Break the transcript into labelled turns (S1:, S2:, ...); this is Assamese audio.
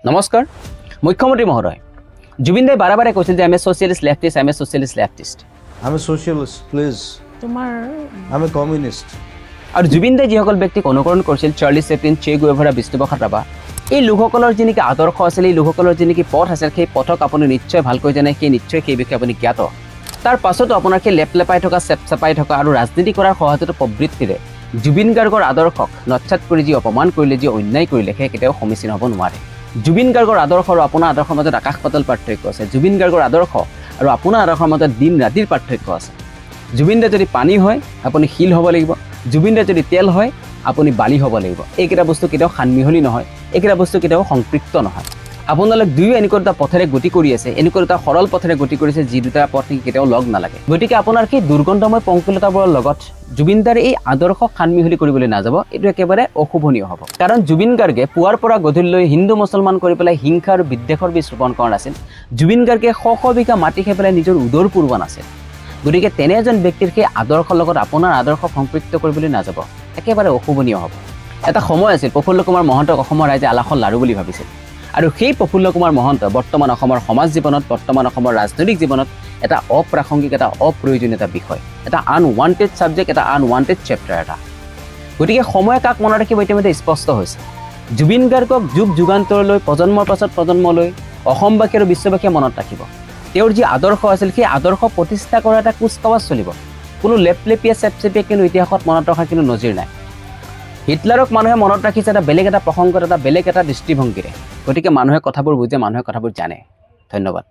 S1: নমস্কাৰ মুখ্যমন্ত্ৰী মহোদয় জুবিন দাই বাৰে বাৰে কৈছিল যে আমি সোশ্যালিষ্ট লেফটিষ্ট আমি সোশ্যালিষ্ট লেফটিষ্ট
S2: আমি সোশ্যালিষ্ট প্লিজ আমি কমিউনিষ্ট
S1: আৰু জুবিন দাই যিসকল ব্যক্তিক অনুকৰণ কৰিছিল চাৰ্লি চেপলিন চে গুয়েভাৰা বিষ্ণুপ্ৰসাদ ৰাভা এই লোকসকলৰ যি নেকি আদৰ্শ আছিল এই লোকসকলৰ যি নেকি পথ আছিল সেই পথক আপুনি নিশ্চয় ভালকৈ জানে সেই নিশ্চয় সেই বিষয়ে আপুনি জ্ঞাত তাৰ পাছতো আপোনাৰ সেই লেপলেপাই থকা চেপচেপাই থকা আৰু ৰাজনীতি কৰাৰ সহায়ত প্ৰবৃত্তিৰে জুবিন গাৰ্গৰ আদৰ্শক নচ্ছাত কৰি যি অপমান কৰিলে যি অন্যায় কৰিলে সেই কেতিয়াও সমীচীন হ'ব নোৱাৰে জুবিন গাৰ্গৰ আদৰ্শ আৰু আপোনাৰ আদৰ্শৰ মাজত আকাশ পাতাল পাৰ্থক্য আছে জুবিন গাৰ্গৰ আদৰ্শ আৰু আপোনাৰ আদৰ্শৰ মাজত দিন ৰাতিৰ পাৰ্থক্য আছে জুবিন দা যদি পানী হয় আপুনি শিল হ'ব লাগিব জুবিন দা যদি তেল হয় আপুনি বালি হ'ব লাগিব এইকেইটা বস্তু কেতিয়াও সানমিহলি নহয় এইকেইটা বস্তু কেতিয়াও সংপৃক্ত নহয় আপোনালোক দুয়ো এনেকুৱা এটা পথেৰে গতি কৰি আছে এনেকুৱা এটা সৰল পথেৰে গতি কৰিছে যি দুটা পথ কেতিয়াও লগ নালাগে গতিকে আপোনাৰ সেই দুৰ্গন্ধময় পংকিলতাবোৰৰ লগত জুবিন দাৰ এই আদৰ্শক সানমিহলি কৰিবলৈ নাযাব এইটো একেবাৰে অশুভনীয় হ'ব কাৰণ জুবিন গাৰ্গে পুৱাৰ পৰা গধূলিলৈ হিন্দু মুছলমান কৰি পেলাই হিংসা আৰু বিদ্বেষৰ বীজ ৰোপণ কৰা নাছিল জুবিন গাৰ্গে শ শ বিঘা মাটি খাই পেলাই নিজৰ উদৰ পূৰোৱা নাছিল গতিকে তেনে এজন ব্যক্তিৰ সেই আদৰ্শৰ লগত আপোনাৰ আদৰ্শক সংপৃক্ত কৰিবলৈ নাযাব একেবাৰে অশুভনীয় হ'ব এটা সময় আছিল প্ৰফুল্ল কুমাৰ মহন্তক অসমৰ ৰাইজে আলাসৰ লাৰু বুলি ভাবিছিল আৰু সেই প্ৰফুল্ল কুমাৰ মহন্ত বৰ্তমান অসমৰ সমাজ জীৱনত বৰ্তমান অসমৰ ৰাজনৈতিক জীৱনত এটা অপ্ৰাসংগিক এটা অপ্ৰয়োজনীয় এটা বিষয় এটা আনৱান্টেড সাবজেক্ট এটা আনৱান্টেড চেপ্টাৰ এটা গতিকে সময় কাক মনত ৰাখিব ইতিমধ্যে স্পষ্ট হৈছে জুবিন গাৰ্গক যুগ যুগান্তৰলৈ প্ৰজন্মৰ পাছত প্ৰজন্মলৈ অসমবাসী আৰু বিশ্ববাসীয়ে মনত ৰাখিব তেওঁৰ যি আদৰ্শ আছিল সেই আদৰ্শ প্ৰতিষ্ঠা কৰা এটা কুচকাৱাজ চলিব কোনো লেপলেপিয়া চেপচেপিয়া কিন্তু ইতিহাসত মনত ৰখাৰ কিন্তু নজিৰ নাই হিটলাৰক মানুহে মনত ৰাখিছে এটা বেলেগ এটা প্ৰসংগত এটা বেলেগ এটা দৃষ্টিভংগীৰে গতিকে মানুহে কথাবোৰ বুজে মানুহে কথাবোৰ জানে ধন্যবাদ